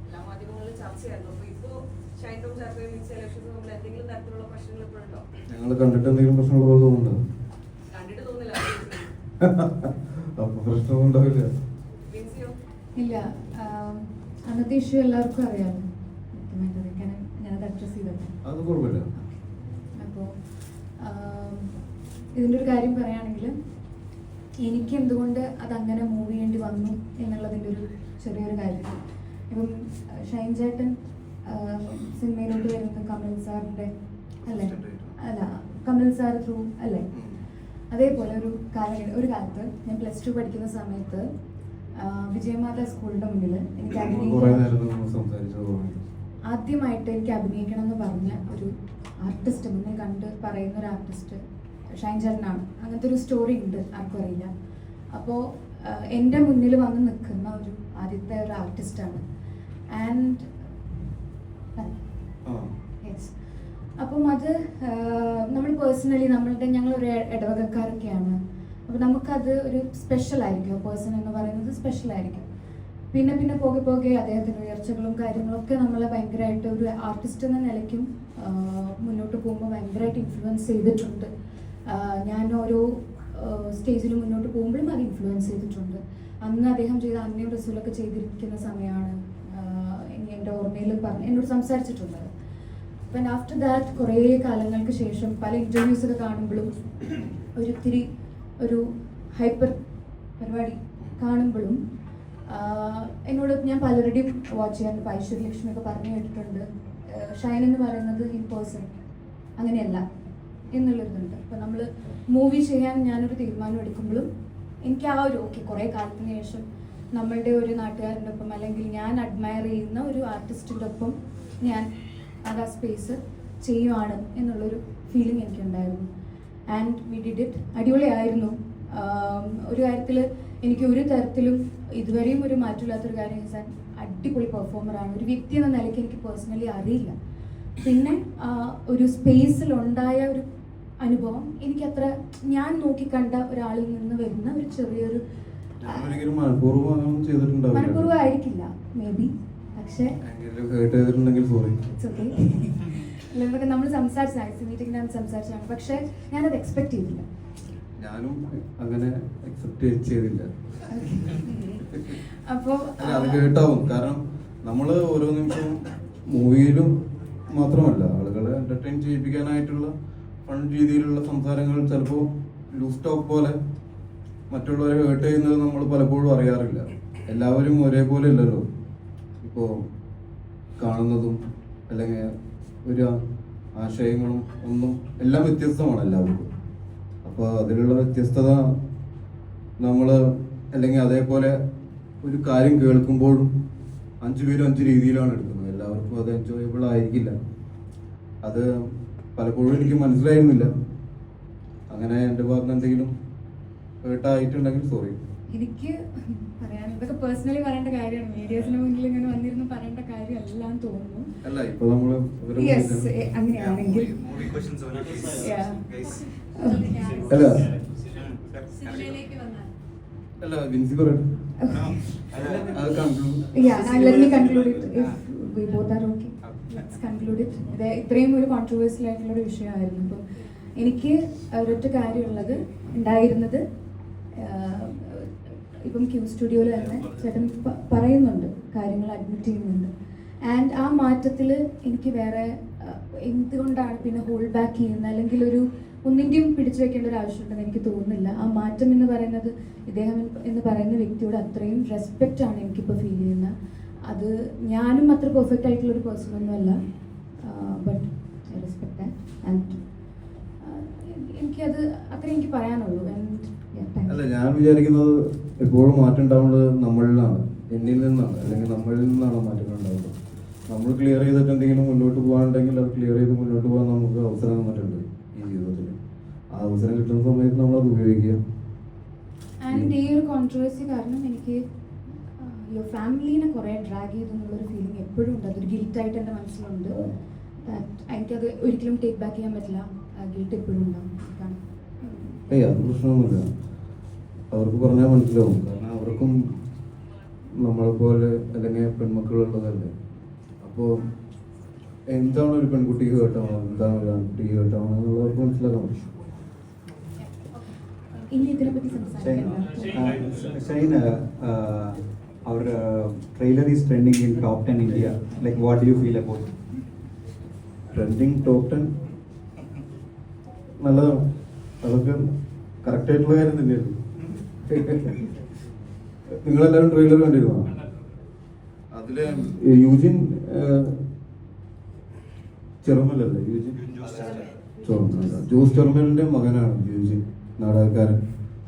എല്ലാ മാധ്യമങ്ങളിലും ചർച്ചയായിരുന്നു. അപ്പൊ ഇപ്പോ ഷൈൻ ടോം ചാക്കോയെ മിക്സ് ഇലക്ഷൻസ് തമ്മിൽ എന്തെങ്കിലും തരത്തിലുള്ള പ്രശ്നങ്ങൾ ഇപ്പോഴുണ്ടോ? ഞങ്ങൾ കണ്ടിട്ട് എന്തെങ്കിലും പ്രശ്നങ്ങൾ പോലെ തോന്നുന്നുണ്ടോ? കണ്ടിട്ട് തോന്നില്ല. അപ്പൊ പ്രശ്നമൊന്നും ഉണ്ടാവില്ല. വിൻസിയോ? ഇല്ല, അന്നത്തെ ഇഷ്യൂ എല്ലാവർക്കും അറിയാം. ഞാനത് അഡ്രസ് ചെയ്തത്. അത് കുഴപ്പമില്ല. അപ്പോൾ ഇതിൻ്റെ ഒരു കാര്യം പറയുകയാണെങ്കിൽ എനിക്ക് എന്തുകൊണ്ട് അതങ്ങനെ മൂവ് ചെയ്യേണ്ടി വന്നു എന്നുള്ളതിൻ്റെ ഒരു ചെറിയൊരു കാര്യം. ഇപ്പം ഷൈൻ ചേട്ടൻ സിനിമയിലോട്ട് വരുന്നത് കമൽ സാറിൻ്റെ അല്ലേ, അല്ല കമൽ സാർ ത്രൂ അല്ലേ. അതേപോലെ ഒരു കാലത്ത് ഞാൻ +2 പഠിക്കുന്ന സമയത്ത് വിജയമാത സ്കൂളിൻ്റെ മുന്നിൽ എനിക്ക് ആദ്യമായിട്ട് എനിക്ക് അഭിനയിക്കണം എന്ന് പറഞ്ഞ ഒരു ആർട്ടിസ്റ്റ്, മുന്നിൽ കണ്ട് പറയുന്ന ഒരു ആർട്ടിസ്റ്റ് ഷൈൻ ചേട്ടനാണ്. അങ്ങനത്തെ ഒരു സ്റ്റോറി ഉണ്ട്, ആർക്കും അറിയില്ല. അപ്പോൾ എൻ്റെ മുന്നിൽ വന്ന് നിൽക്കുന്ന ഒരു ആദ്യത്തെ ഒരു ആർട്ടിസ്റ്റാണ്. ആൻഡ് യെസ്, അപ്പം അത് നമ്മൾ പേഴ്സണലി ഞങ്ങളൊരു ഇടവകക്കാരൊക്കെയാണ്. അപ്പോൾ നമുക്കത് ഒരു സ്പെഷ്യലായിരിക്കും, പേഴ്സൺ എന്ന് പറയുന്നത് സ്പെഷ്യലായിരിക്കും. പിന്നെ പോകെ അദ്ദേഹത്തിൻ്റെ ഉയർച്ചകളും കാര്യങ്ങളൊക്കെ നമ്മളെ ഭയങ്കരമായിട്ട് ഒരു ആർട്ടിസ്റ്റ് എന്ന നിലയ്ക്കും മുന്നോട്ട് പോകുമ്പോൾ ഭയങ്കരമായിട്ട് ഇൻഫ്ലുവൻസ് ചെയ്തിട്ടുണ്ട്. ഞാൻ ഓരോ സ്റ്റേജിൽ മുന്നോട്ട് പോകുമ്പോഴും അത് ഇൻഫ്ലുവൻസ് ചെയ്തിട്ടുണ്ട്. അന്ന് അദ്ദേഹം ചെയ്ത അന്നയും റസൂലൊക്കെ ചെയ്തിരിക്കുന്ന സമയമാണ് എൻ്റെ ഓർമ്മയിൽ എന്നോട് സംസാരിച്ചിട്ടുള്ളത്. അപ്പം ആഫ്റ്റർ ദാറ്റ് കുറേ കാലങ്ങൾക്ക് ശേഷം പല ഇൻ്റർവ്യൂസൊക്കെ കാണുമ്പോഴും ഒരിത്തിരി ഒരു ഹൈപ്പർ പരിപാടി കാണുമ്പോഴും എന്നോട് ഞാൻ പലരുടെയും വാച്ച് ചെയ്യാറുണ്ട്. ഇപ്പോൾ ഐശ്വര്യലക്ഷ്മിയൊക്കെ പറഞ്ഞു കേട്ടിട്ടുണ്ട്, ഷൈൻ എന്ന് പറയുന്നത് ഇൻ പേഴ്സൺ അങ്ങനെയല്ല എന്നുള്ളൊരിതുണ്ട്. അപ്പോൾ നമ്മൾ മൂവി ചെയ്യാൻ ഞാനൊരു തീരുമാനം എടുക്കുമ്പോഴും എനിക്ക് ആ ഒരു കുറേ കാലത്തിന് ശേഷം നമ്മളുടെ ഒരു നാട്ടുകാരൻ്റെ ഒപ്പം അല്ലെങ്കിൽ ഞാൻ അഡ്മയർ ചെയ്യുന്ന ഒരു ആർട്ടിസ്റ്റിൻ്റെ ഒപ്പം ഞാൻ അത് ആ സ്പേസ് ചെയ്യുവാണ് എന്നുള്ളൊരു ഫീലിംഗ് എനിക്കുണ്ടായിരുന്നു. And we did it. അടിപൊളിയായിരുന്നു. ഒരു കാര്യത്തിൽ എനിക്ക് ഒരു തരത്തിലും ഇതുവരെയും ഒരു മാറ്റമില്ലാത്തൊരു കാര്യം വെച്ചാൽ അടിപൊളി പെർഫോമറാണ്. ഒരു വ്യക്തി എന്ന നിലയ്ക്ക് എനിക്ക് പേഴ്സണലി അറിയില്ല. പിന്നെ ഒരു സ്പേസിലുണ്ടായ ഒരു അനുഭവം എനിക്കത്ര ഞാൻ നോക്കിക്കണ്ട ഒരാളിൽ നിന്ന് വരുന്ന ഒരു ചെറിയൊരു മനഃപൂർവ്വമായിരിക്കില്ല മേ ബി, പക്ഷേ നമ്മൾ സംസാരിച്ചതാണ്. പക്ഷെ ഞാനത് എക്സ്പെക്ട് ചെയ്തില്ല. ഞാനും അങ്ങനെ എക്സെപ്റ്റ് ചെയ്തില്ല. അപ്പോ അത് കേട്ടാവും. കാരണം നമ്മൾ ഓരോ നിമിഷവും മൂവിയിലും മാത്രമല്ല ആളുകളെ എന്റർടൈൻ ചെയ്യിപ്പിക്കാനായിട്ടുള്ള ഫൺ രീതിയിലുള്ള സംസാരങ്ങൾ ചിലപ്പോൾ ലൂസ് ടോക്ക് പോലെ മറ്റുള്ളവരെ ഹേർട്ട് ചെയ്യുന്നത് നമ്മൾ പലപ്പോഴും അറിയാറില്ല. എല്ലാവരും ഒരേപോലെ അല്ലല്ലോ ഇപ്പോൾ കാണുന്നതും, അല്ലെങ്കിൽ ഒരു ആശയങ്ങളും ഒന്നും എല്ലാം വ്യത്യസ്തമാണ് എല്ലാവർക്കും. അപ്പോൾ അതിലുള്ള വ്യത്യസ്തത നമ്മൾ അല്ലെങ്കിൽ അതേപോലെ ഒരു കാര്യം കേൾക്കുമ്പോഴും 5 പേരും 5 രീതിയിലാണ് എടുക്കുന്നത്. എല്ലാവർക്കും അത് എൻജോയബിൾ ആയിരിക്കില്ല. അത് പലപ്പോഴും എനിക്ക് മനസ്സിലായിരുന്നില്ല. അങ്ങനെ എൻ്റെ ഭാഗത്ത് എന്തെങ്കിലും ഹേർട്ടായിട്ടുണ്ടെങ്കിൽ സോറി. എനിക്ക് പറയാൻ ഇതൊക്കെ പേഴ്സണലി പറയേണ്ട കാര്യമാണ്. മീഡിയസിന് മുന്നിൽ ഇങ്ങനെ വന്നിരുന്ന് പറയേണ്ട കാര്യമല്ല എന്ന് തോന്നുന്നു. അല്ല, ഇപ്പൊ നമ്മള് അങ്ങനെയാണെങ്കിൽ അല്ല വിൻസി പറയട്ടെ. ഇത്രയും ഒരു കോൺട്രവേഴ്സ്യൽ ആയിട്ടുള്ള ഒരു വിഷയമായിരുന്നു. അപ്പം എനിക്ക് ഒരൊറ്റ കാര്യമുള്ളത് ഉണ്ടായിരുന്നത്, ഇപ്പം ക്യൂ സ്റ്റുഡിയോയിൽ തന്നെ ചേട്ടൻ പറയുന്നുണ്ട്, കാര്യങ്ങൾ അഡ്മിറ്റ് ചെയ്യുന്നുണ്ട്. ആൻഡ് ആ മാറ്റത്തിൽ എനിക്ക് വേറെ എന്തുകൊണ്ടാണ് പിന്നെ ഹോൾഡ് ബാക്ക് ചെയ്യുന്നത്, അല്ലെങ്കിൽ ഒന്നിൻ്റെയും പിടിച്ചു വെക്കേണ്ട ഒരു ആവശ്യമുണ്ടെന്ന് എനിക്ക് തോന്നുന്നില്ല. ആ മാറ്റം എന്ന് പറയുന്നത് ഇദ്ദേഹം എന്ന് പറയുന്ന വ്യക്തിയോട് അത്രയും റെസ്പെക്റ്റ് ആണ് എനിക്കിപ്പോൾ ഫീൽ ചെയ്യുന്നത്. അത് ഞാനും അത്ര പെർഫെക്റ്റ് ആയിട്ടുള്ളൊരു പേഴ്സൺ ഒന്നുമല്ല, but I respect that. And എനിക്കത് അത്രേ എനിക്ക് പറയാനുള്ളൂ. അല്ല, ഞാൻ വിചാരിക്കുന്നത് എപ്പോഴും മാറ്റം ഉണ്ടാവേണ്ടത് നമ്മളിലാണ്, എന്നിൽ നിന്നാണ്, അല്ലെങ്കിൽ നമ്മളിൽ നിന്നാണ് മാറ്റങ്ങൾ ഉണ്ടാവുന്നത്. നമ്മൾ ക്ലിയർ ചെയ്തിട്ട് എന്തെങ്കിലും മുന്നോട്ട് പോകാനുണ്ടെങ്കിൽ അത് ക്ലിയർ ചെയ്ത് മുന്നോട്ട് പോകാൻ നമുക്ക് അവസരം തന്നിട്ടുണ്ട് ഈ ജീവിതത്തിൽ. ആ അവസരം കിട്ടുന്ന സമയത്ത് നമ്മളത് ഉപയോഗിക്കുക. ആൻഡ് ഈ ഒരു കോൺട്രവേഴ്സി കാരണം എനിക്ക് ഫാമിലീനെ കുറേ ഡ്രാഗ് ചെയ്തു എന്നുള്ളൊരു ഫീലിംഗ് എപ്പോഴും ഉണ്ട്. അതൊരു ഗിൽറ്റായിട്ട് എൻ്റെ മനസ്സിലുണ്ട്. എനിക്കത് ഒരിക്കലും ടേക്ക് ബാക്ക് ചെയ്യാൻ പറ്റില്ല. ആ ഗിൽറ്റ് എപ്പോഴും ഉണ്ടാവും. അത് പ്രശ്നമൊന്നുമില്ല, അവർക്ക് പറഞ്ഞാൽ മനസ്സിലാവും. കാരണം അവർക്കും നമ്മളെ പോലെ അല്ലെങ്കിൽ പെൺമക്കളുള്ളതല്ലേ. അപ്പോൾ എന്താണ് ഒരു പെൺകുട്ടിക്ക് കേട്ടാണോ, എന്താണ് ഒരു ആൺകുട്ടിക്ക് കേട്ടാണോ എന്നുള്ളവർക്ക് മനസ്സിലാക്കാൻ പറ്റും. Shine, our trailer is trending in top 10 India. Like, what do you feel about it? Trending top 10 നല്ലതാണ്. അതൊക്കെ കറക്റ്റ് ആയിട്ടുള്ള കാര്യം തന്നെയാണ്. നിങ്ങളെല്ലാവരും ട്രെയിലർ കണ്ടിരുന്നോ? അതില് യൂജിൻ ചെറുമലല്ലേ? യൂജിൻ ജോസ് ചെറുമലിന്റെ മകനാണ് യൂജിൻ, നാടകക്കാരൻ.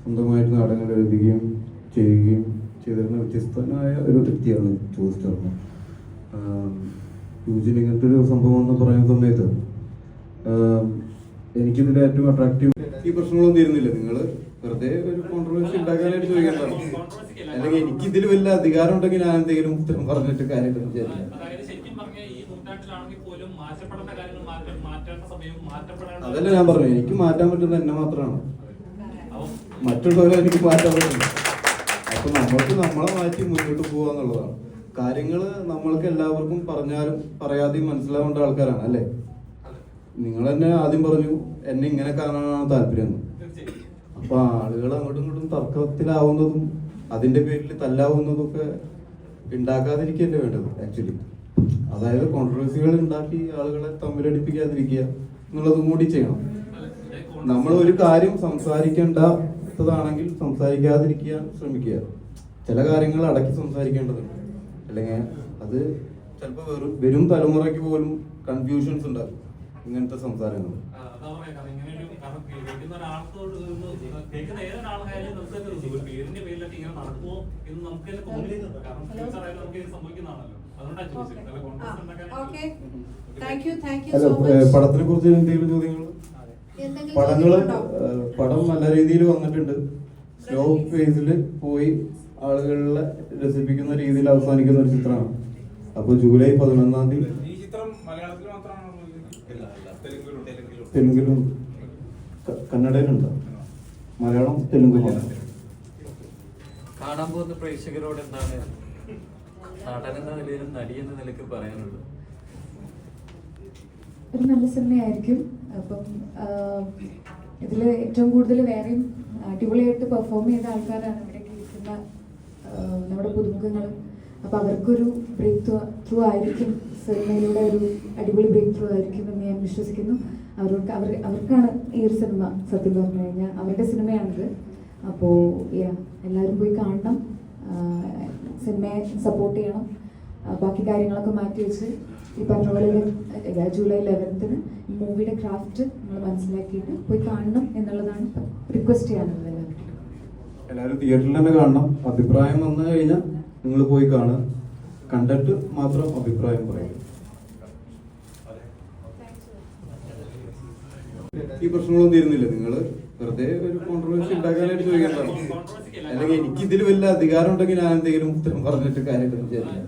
സ്വന്തമായിട്ട് നാടകങ്ങൾ എഴുതുകയും ചെയ്യുകയും ചെയ്തിരുന്ന വ്യത്യസ്തനായ ഒരു വ്യക്തിയാണ് ജോസ് ചെറുമൽ. യൂജിൻ ഇങ്ങനത്തെ ഒരു സംഭവം എന്ന് പറയുന്ന സമയത്ത് എനിക്കിതിന്റെ ഏറ്റവും അട്രാക്റ്റീവ് ഈ പ്രശ്നങ്ങളൊന്നും തീരുന്നില്ല. നിങ്ങൾ വെറുതെ ഒരു കോൺട്രവേഴ്സി ഉണ്ടാക്കാനായിട്ട് ചോദിക്കേണ്ടതാണ്. അല്ലെങ്കിൽ എനിക്കിതിൽ വല്ല അധികാരം ഉണ്ടെങ്കിൽ ഞാൻ എന്തെങ്കിലും ഉത്തരം പറഞ്ഞിട്ട് കാര്യമില്ലെന്ന് വിചാരിക്കാം. അതല്ല ഞാൻ പറഞ്ഞു, എനിക്ക് മാറ്റാൻ പറ്റുന്നത് എന്നെ മാത്രമാണ്, മറ്റുള്ളവരെ എനിക്ക് മാറ്റാൻ പറ്റില്ല. അപ്പൊ നമ്മൾക്ക് നമ്മളെ മാറ്റി മുന്നോട്ട് പോവാന്നുള്ളതാണ്. കാര്യങ്ങള് നമ്മൾക്ക് എല്ലാവർക്കും പറഞ്ഞാലും പറയാതെയും മനസ്സിലാവേണ്ട ആൾക്കാരാണ് അല്ലേ? നിങ്ങൾ തന്നെ ആദ്യം പറഞ്ഞു എന്നെ ഇങ്ങനെ കാണാനാണ് താല്പര്യം. അപ്പൊ ആളുകൾ അങ്ങോട്ടും ഇങ്ങോട്ടും തർക്കത്തിലാവുന്നതും അതിന്റെ പേരിൽ തല്ലാവുന്നതും ഒക്കെ ഉണ്ടാക്കാതിരിക്കല്ലേ വേണ്ടത് ആക്ച്വലി. അതായത് കോൺട്രവേഴ്സികൾ ഉണ്ടാക്കി ആളുകളെ തമ്മിലടിപ്പിക്കാതിരിക്കുക എന്നുള്ളതും കൂടി ചെയ്യണം. നമ്മൾ ഒരു കാര്യം സംസാരിക്കേണ്ടതാണെങ്കിൽ സംസാരിക്കാതിരിക്കാൻ ശ്രമിക്കുക. ചില കാര്യങ്ങൾ അടക്കി സംസാരിക്കേണ്ടതുണ്ട്, അല്ലെങ്കിൽ അത് ചിലപ്പോൾ വരും തലമുറയ്ക്ക് പോലും കൺഫ്യൂഷൻസ് ഉണ്ടാകും ഇങ്ങനത്തെ സംസാരങ്ങൾ. പടത്തിനെ കുറിച്ച് എന്തെങ്കിലും ചോദ്യങ്ങൾ? പടം നല്ല രീതിയിൽ വന്നിട്ടുണ്ട്. സ്ലോ ഫേസിൽ പോയി ആളുകളെ രസിപ്പിക്കുന്ന രീതിയിൽ അവസാനിക്കുന്ന ഒരു ചിത്രമാണ്. അപ്പൊ ജൂലൈ 11 തെലുങ്കിലും കന്നഡയിലുണ്ട്, മലയാളം തെലുങ്ക്. കാണാൻ പോകുന്ന പ്രേക്ഷകരോട് എന്താണ് നടൻ എന്ന നിലയിലും നടി എന്ന നിലയ്ക്ക് പറയാനുള്ളത്? ഒരു നല്ല സിനിമയായിരിക്കും. അപ്പം ഇതിൽ ഏറ്റവും കൂടുതൽ വേറെയും അടിപൊളിയായിട്ട് പെർഫോം ചെയ്ത ആൾക്കാരാണ് ഇവിടേക്ക് ഇരിക്കുന്ന നമ്മുടെ പുതുമുഖങ്ങൾ. അപ്പം അവർക്കൊരു ബ്രേക്ക് ത്രൂ ആയിരിക്കും, സിനിമയിലൂടെ ഒരു അടിപൊളി ബ്രേക്ക് ത്രൂ ആയിരിക്കും എന്ന് ഞാൻ വിശ്വസിക്കുന്നു. അവർക്കാണ് ഈ ഒരു സിനിമ സത്യം പറഞ്ഞു കഴിഞ്ഞാൽ അവരുടെ സിനിമയാണിത്. അപ്പോൾ എല്ലാവരും പോയി കാണണം, സിനിമയെ സപ്പോർട്ട് ചെയ്യണം. ബാക്കി കാര്യങ്ങളൊക്കെ മാറ്റി വെച്ച് ഈ പറഞ്ഞ പോലെ ജൂലൈ 11 മൂവിയുടെ ക്രാഫ്റ്റ് നമ്മൾ മനസ്സിലാക്കിയിട്ട് പോയി കാണണം എന്നുള്ളതാണ് റിക്വസ്റ്റ് ചെയ്യാനുള്ളത്. എല്ലാവരും തിയേറ്ററിൽ തന്നെ കാണണം. അഭിപ്രായം വന്നു കഴിഞ്ഞാൽ നിങ്ങൾ പോയി കാണുക, കണ്ടിട്ട് മാത്രം അഭിപ്രായം പറയും. ഈ പ്രശ്നങ്ങളൊന്നും തീരുന്നില്ല. നിങ്ങൾ വെറുതെ ഒരു കോൺട്രവേഴ്സി ഉണ്ടാക്കാനായിട്ട് ചോദിക്കേണ്ടതാണ്. അല്ലെങ്കിൽ എനിക്കിതിൽ വല്ല അധികാരം ഉണ്ടെങ്കിൽ ഞാൻ എന്തെങ്കിലും ഉത്തരം പറഞ്ഞിട്ട് കാര്യമില്ലെന്ന് വിചാരിക്കാം.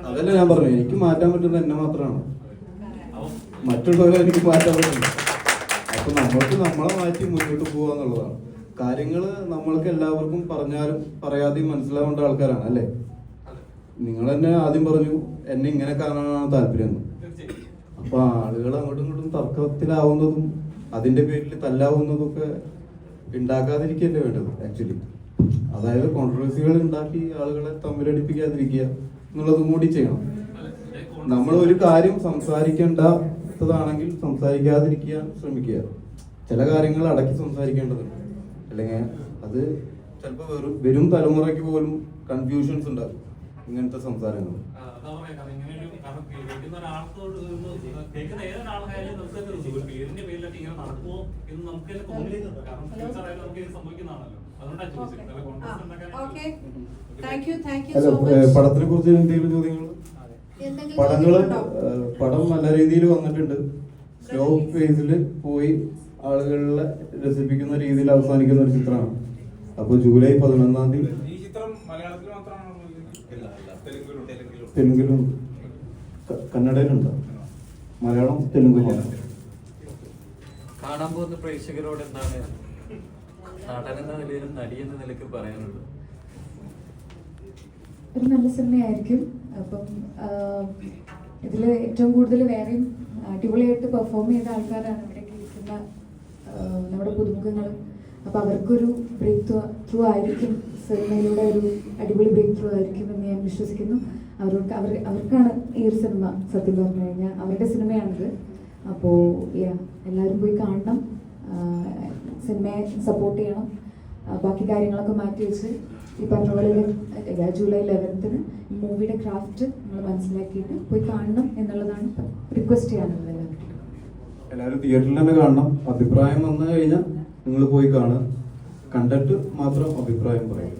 അതല്ല ഞാൻ പറഞ്ഞു, എനിക്ക് മാറ്റാൻ പറ്റുന്നത് എന്നെ മാത്രമാണ്, മറ്റുള്ളവരെ എനിക്ക് മാറ്റാൻ പറ്റില്ല. അപ്പൊ നമ്മൾക്ക് നമ്മളെ മാറ്റി മുന്നോട്ട് പോവാന്നുള്ളതാണ്. കാര്യങ്ങള് നമ്മൾക്ക് എല്ലാവർക്കും പറഞ്ഞാലും പറയാതെയും മനസ്സിലാവേണ്ട ആൾക്കാരാണ് അല്ലേ? നിങ്ങൾ തന്നെ ആദ്യം പറഞ്ഞു എന്നെ ഇങ്ങനെ കാണാനാണ് താല്പര്യം. അപ്പൊ ആളുകൾ അങ്ങോട്ടും ഇങ്ങോട്ടും തർക്കത്തിലാവുന്നതും അതിന്റെ പേരിൽ തല്ലാവുന്നതും ഒക്കെ ഉണ്ടാക്കാതിരിക്കല്ലേ വേണ്ടത് ആക്ച്വലി. അതായത് കോൺട്രവേഴ്സികൾ ഉണ്ടാക്കി ആളുകളെ തമ്മിലടിപ്പിക്കാതിരിക്കുക എന്നുള്ളതും കൂടി ചെയ്യണം. നമ്മൾ ഒരു കാര്യം സംസാരിക്കേണ്ടതാണെങ്കിൽ സംസാരിക്കാതിരിക്കാൻ ശ്രമിക്കുക. ചില കാര്യങ്ങൾ അടക്കി സംസാരിക്കേണ്ടതുണ്ട്, അല്ലെങ്കിൽ അത് ചിലപ്പോൾ വരും തലമുറയ്ക്ക് പോലും കൺഫ്യൂഷൻസ് ഉണ്ടാകും ഇങ്ങനത്തെ സംസാരങ്ങൾ. പടത്തിനെ കുറിച്ച് എന്തെങ്കിലും ചോദ്യങ്ങൾ? പടം നല്ല രീതിയിൽ വന്നിട്ടുണ്ട്. സ്ലോ ഫേസിൽ പോയി ആളുകളെ രസിപ്പിക്കുന്ന രീതിയിൽ അവസാനിക്കുന്ന ഒരു ചിത്രമാണ്. അപ്പൊ ജൂലൈ 11 തെലുങ്കിലും കന്നഡയിലുണ്ട്, മലയാളം തെലുങ്ക്. കാണാൻ പോകുന്ന പ്രേക്ഷകരോട് എന്താണ് നടൻ എന്ന നിലയിലും നടി എന്ന നിലയ്ക്ക് പറയാനുള്ളത്? ഒരു നല്ല സിനിമയായിരിക്കും. അപ്പം ഇതിൽ ഏറ്റവും കൂടുതൽ വേറെയും അടിപൊളിയായിട്ട് പെർഫോം ചെയ്ത ആൾക്കാരാണ് ഇവിടേക്ക് ഇരിക്കുന്ന നമ്മുടെ പുതുമുഖങ്ങൾ. അപ്പോൾ അവർക്കൊരു ബ്രേക്ക് ത്രൂ ആയിരിക്കും, സിനിമയിലൂടെ ഒരു അടിപൊളി ബ്രേക്ക് ത്രൂ ആയിരിക്കും എന്ന് ഞാൻ വിശ്വസിക്കുന്നു. അവർക്കാണ് ഈ ഒരു സിനിമ സത്യം പറഞ്ഞു കഴിഞ്ഞാൽ അവരുടെ സിനിമയാണിത്. അപ്പോൾ എല്ലാവരും പോയി കാണണം, സിനിമയെ സപ്പോർട്ട് ചെയ്യണം. ബാക്കി കാര്യങ്ങളൊക്കെ മാറ്റി വെച്ച് ഈ പറഞ്ഞ പോലെ ജൂലൈ 11 മൂവിയുടെ ക്രാഫ്റ്റ് നമ്മൾ മനസ്സിലാക്കിയിട്ട് പോയി കാണണം എന്നുള്ളതാണ് റിക്വസ്റ്റ് ചെയ്യാനുള്ളത് എല്ലാവരും. എല്ലാവരും തിയേറ്ററിൽ തന്നെ കാണണം. അഭിപ്രായം വന്നു കഴിഞ്ഞാൽ നിങ്ങൾ പോയി കാണുക, കണ്ടിട്ട് മാത്രം അഭിപ്രായം പറയുക.